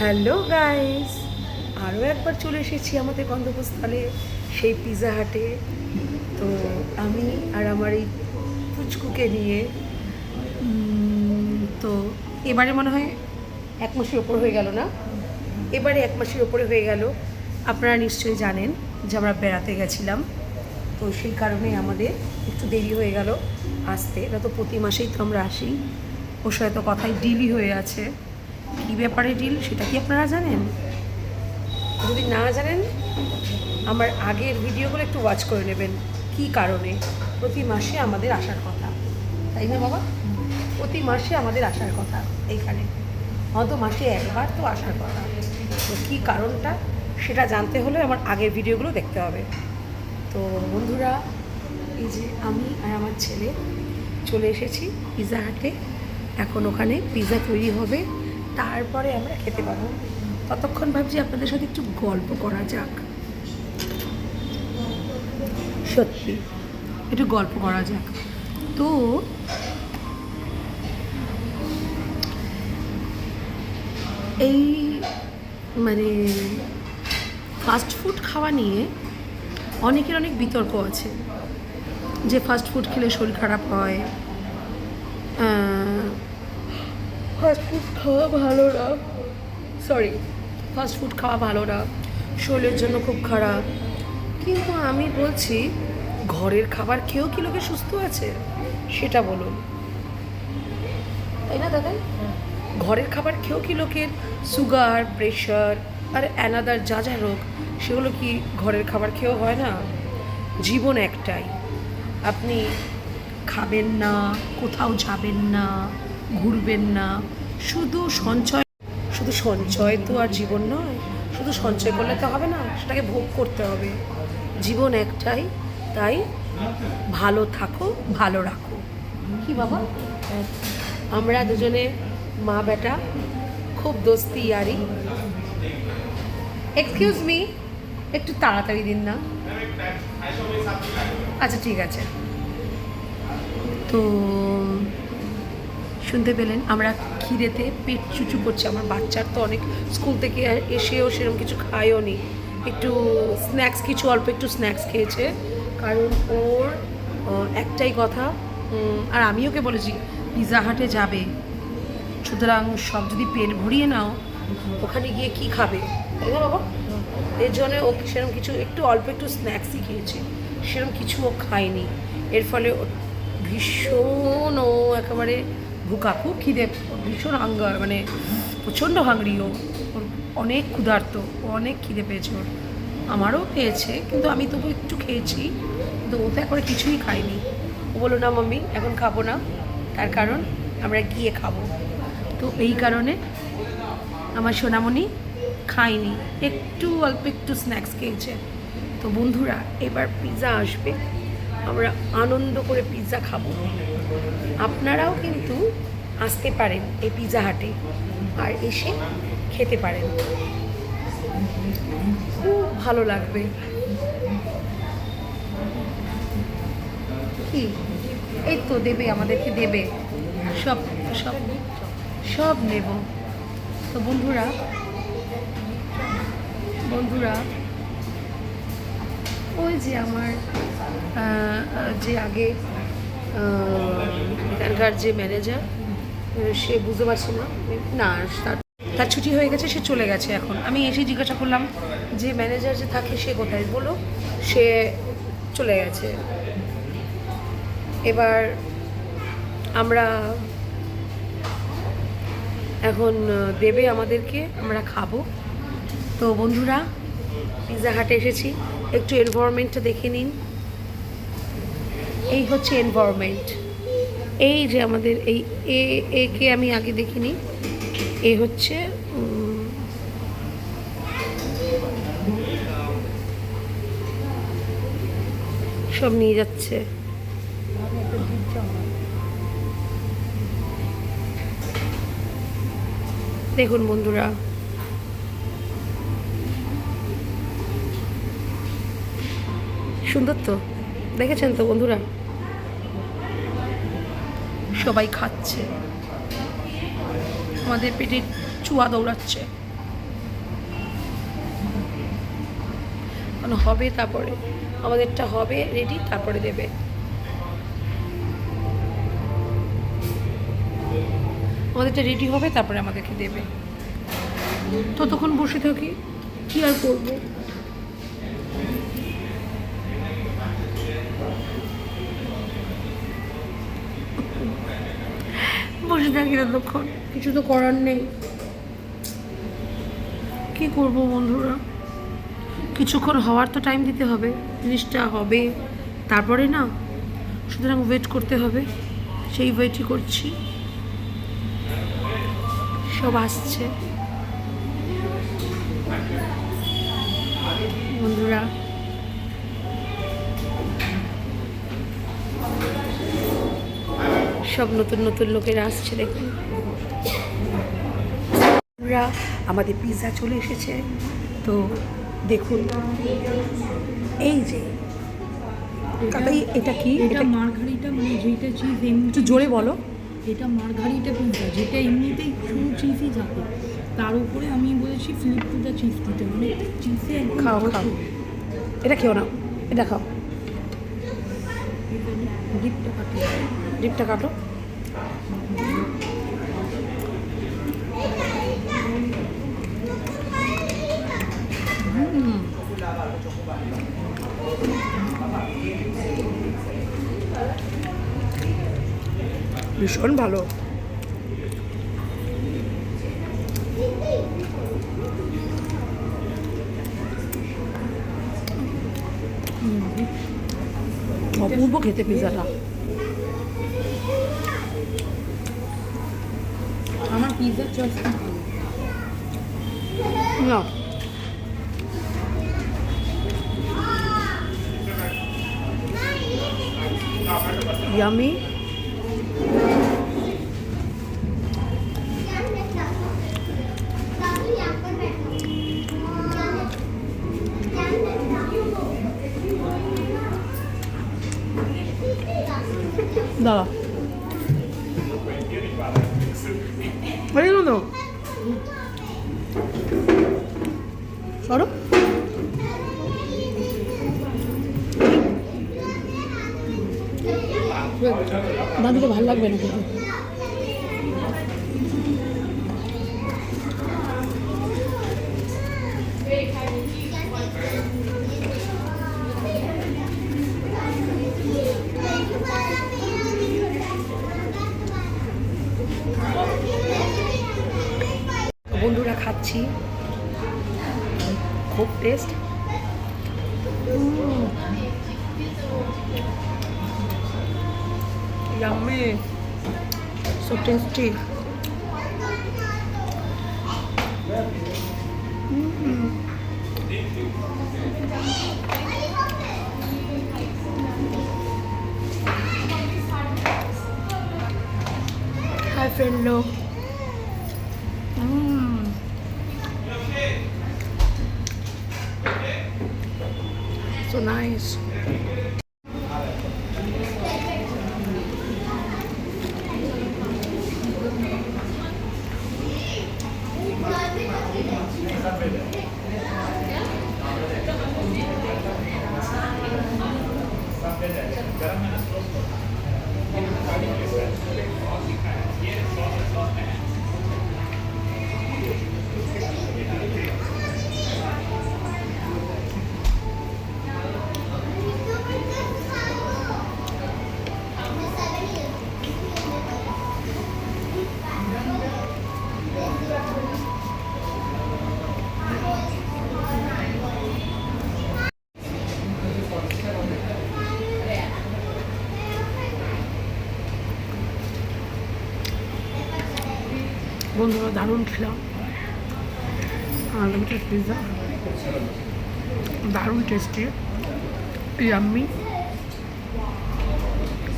Hello guys, আরও একবার চলে এসেছি আমাদের গন্তব্যস্থলে, সেই পিৎজা হাটে। তো আমি আর আমার এই পুচকুকে নিয়ে তো এবারে মনে হয় 1 মাসের ওপর হয়ে গেল না, এবারে 1 মাসের ওপরে হয়ে গেল। আপনারা নিশ্চয়ই জানেন যে আমরা বেড়াতে গেছিলাম, তো সেই কারণে আমাদের একটু দেরি হয়ে গেল আসতে। না তো প্রতি মাসেই তো আমরা আসি। ওর সাথে তো কথাই ডিলই হয়ে আছে। কী ব্যাপারে ডিল সেটা কি আপনারা জানেন? যদি না জানেন, আমার আগের ভিডিওগুলো একটু ওয়াচ করে নেবেন। কী কারণে প্রতি মাসে আমাদের আসার কথা, তাই না বাবা? প্রতি মাসে আমাদের আসার কথা এইখানে, অন্তত মাসে একবার তো আসার কথা। তো কী কারণটা সেটা জানতে হলে আমার আগের ভিডিওগুলো দেখতে হবে। তো বন্ধুরা, এই যে আমি আর আমার ছেলে চলে এসেছি পিৎজা হাটে। এখন ওখানে পিৎজা তৈরি হবে, তারপরে আমরা খেতে পাবো। ততক্ষণ ভাবছি আপনাদের সাথে একটু গল্প করা যাক। সত্যি একটু গল্প করা যাক। তো এই মানে ফাস্ট ফুড খাওয়া নিয়ে অনেকের অনেক বিতর্ক আছে, যে ফাস্ট ফুড খেলে শরীর খারাপ হয়, ফাস্ট ফুড খাওয়া ভালো না, ফাস্ট ফুড খাওয়া ভালো না, শরীরের জন্য খুব খারাপ। কিন্তু আমি বলছি, ঘরের খাবার খেয়েও কি লোকে সুস্থ আছে সেটা বলুন, তাই না দাদা? ঘরের খাবার খেয়েও কি লোকের সুগার, প্রেশার আর অ্যানাদার যা যা রোগ, সেগুলো কি ঘরের খাবার খেয়েও হয় না? জীবন একটাই, আপনি খাবেন না, কোথাও যাবেন না, ঘুরবেন না, শুধু সঞ্চয় তো আর জীবন নয়। শুধু সঞ্চয় করলে তো হবে না, সেটাকে ভোগ করতে হবে। জীবন একটাই, তাই ভালো থাকো, ভালো রাখো। কি বাবা? আমরা দুজনে মা বেটা খুব দোস্তি ইয়ারি। এক্সকিউজ মি, একটু তাড়াতাড়ি দিন না। আচ্ছা ঠিক আছে। তো শুনতে পেলেন, আমরা খিদেতে পেট চুচু করছে। আমার বাচ্চার তো অনেক, স্কুল থেকে এসেও সেরকম কিছু খায়ও নি, একটু স্ন্যাক্স, কিছু অল্প একটু স্ন্যাক্স খেয়েছে। কারণ ওর একটাই কথা, আর আমি ওকে বলেছি পিৎজা হাটে যাবে, সুতরাং সব যদি পেট ভরিয়ে নাও, ওখানে গিয়ে কি খাবে, তাই না বাবা? এর জন্য ও সেরকম কিছু একটু অল্প একটু স্ন্যাক্সই খেয়েছে, সেরকম কিছু ও খায়নি। এর ফলে ভীষণ ও একেবারে ভুকাকু, খিদে, ভীষণ হাঙ্গার, মানে প্রচণ্ড হাংরি। ওর অনেক ক্ষুধার্ত, অনেক খিদে পেয়েছে ওর। আমারও পেয়েছে, কিন্তু আমি তবু একটু খেয়েছি, কিন্তু ও তো একবারে কিছুই খায়নি। ও বললো না মাম্মি এখন খাবো না, তার কারণ আমরা গিয়ে খাবো। তো এই কারণে আমার সোনামণি খায়নি, একটু অল্প একটু স্ন্যাক্স খেয়েছে। তো বন্ধুরা, এবার পিৎজা আসবে, আমরা আনন্দ করে পিৎজা খাবো। আপনারাও কিন্তু আসতে পারেন এই পিৎজা হাটে, আর এসে খেতে পারেন, খুব ভালো লাগবে। কি এই তো দেবে, আমাদেরকে দেবে, সব সব সব নেব। তো বন্ধুরা, ওই যে আমার যে আগে এখানকার যে ম্যানেজার, সে বুঝতে পারছে না, না তার ছুটি হয়ে গেছে, সে চলে গেছে। এখন আমি এসে জিজ্ঞাসা করলাম যে ম্যানেজার যে থাকে সে কোথায়, বলো সে চলে গেছে। এবার আমরা এখন দেবে আমাদেরকে, আমরা খাবো। তো বন্ধুরা, পিৎজা হাটে এসেছি, একটু এনভায়রনমেন্টটা দেখে নিন। এই হচ্ছে এনভায়রনমেন্ট। এই যে আমাদের এই একে আমি আগে দেখিনি, এ হচ্ছে সব নিয়ে যাচ্ছে। দেখুন বন্ধুরা, সুন্দর তো, দেখেছেন তো বন্ধুরা? সবাই খাচ্ছে, আমাদের পেটে চুয়া দৌড়াচ্ছে। কারণ হবে তারপরে আমাদেরটা হবে রেডি, তারপরে দেবে। আমাদেরটা রেডি হবে তারপরে আমাদেরকে দেবে। ততক্ষণ বসে থাকি, কি আর করবো। বসে থাকি ততক্ষণ, কিছু তো করার নেই। কি করব বন্ধুরা, কিছুক্ষণ হওয়ার তো টাইম দিতে হবে, জিনিসটা হবে তারপরে না, সুতরাং ওয়েট করতে হবে। সেই ওয়েটই করছি, সব আসছে বন্ধুরা। সব নতুন নতুন লোকেরা আসছে দেখুন। আমাদের পিৎজা চলে এসেছে, তো দেখুন এই যে এটা কি, এটা মার্গারিটা, মানে যেটা চিজ এমনি, একটু জোরে বলো। এটা মার্গারিটা পিৎজা, যেটা এমনিতেই শুধু চিজই থাকে, তার উপরে আমি বলেছি ফিলিপ পিৎজা চিজ দিতে, মানে চিজে একদম। খাও খাও, এটা খেও না, এটা খাও। ডিপটা কাটো, ডিপটা কাটো। ভীষণ ভালো। অপূর্ব খেতে পিৎজাটা। আমার পিৎজার চয়েস খুব ভালো। না ইয়ামি। দাঁড়া তো সরো। দাদুকে ভালো লাগবে না কিন্তু। বন্ধুরা খাচ্ছি, খুব test. Yummy, so tasty. Hi friendo. So nice. বন্ধুরা দারুণ খেলাম আনলিমিটেড পিৎজা, দারুণ টেস্টি, ইয়াম্মি,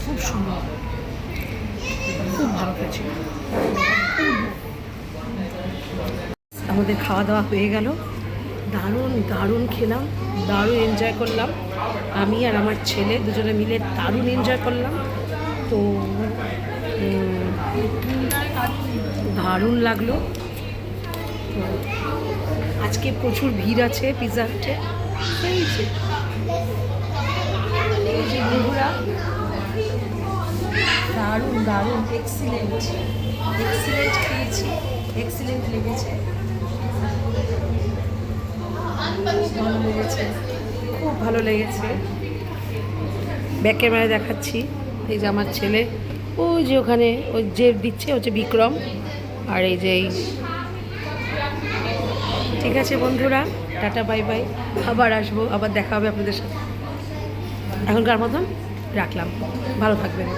খুব সুন্দর, খুব ভালো খেয়েছি। আমাদের খাওয়া দাওয়া হয়ে গেল, দারুণ দারুণ খেলাম, দারুণ এনজয় করলাম। আমি আর আমার ছেলে দুজনে মিলে দারুণ এনজয় করলাম। তো দারুণ লাগলো। তো আজকে প্রচুর ভিড় আছে পিৎজা হাটে, এই যে বন্ধুরা, দারুণ দারুণ, এক্সিলেন্ট এক্সিলেন্ট খেয়েছি, এক্সিলেন্ট লেগেছে, ভালো লেগেছে, খুব ভালো লেগেছে। ব্যাক ক্যামেরায় দেখাচ্ছি, এই যে আমার ছেলে, ওই যে ওখানে ওই যে দিচ্ছে হচ্ছে বিক্রম, আর এই যে ঠিক আছে বন্ধুরা, টাটা বাই বাই, আবার আসবো, আবার দেখা হবে আপনাদের সাথে। এখনকার মতন রাখলাম, ভালো থাকবেন।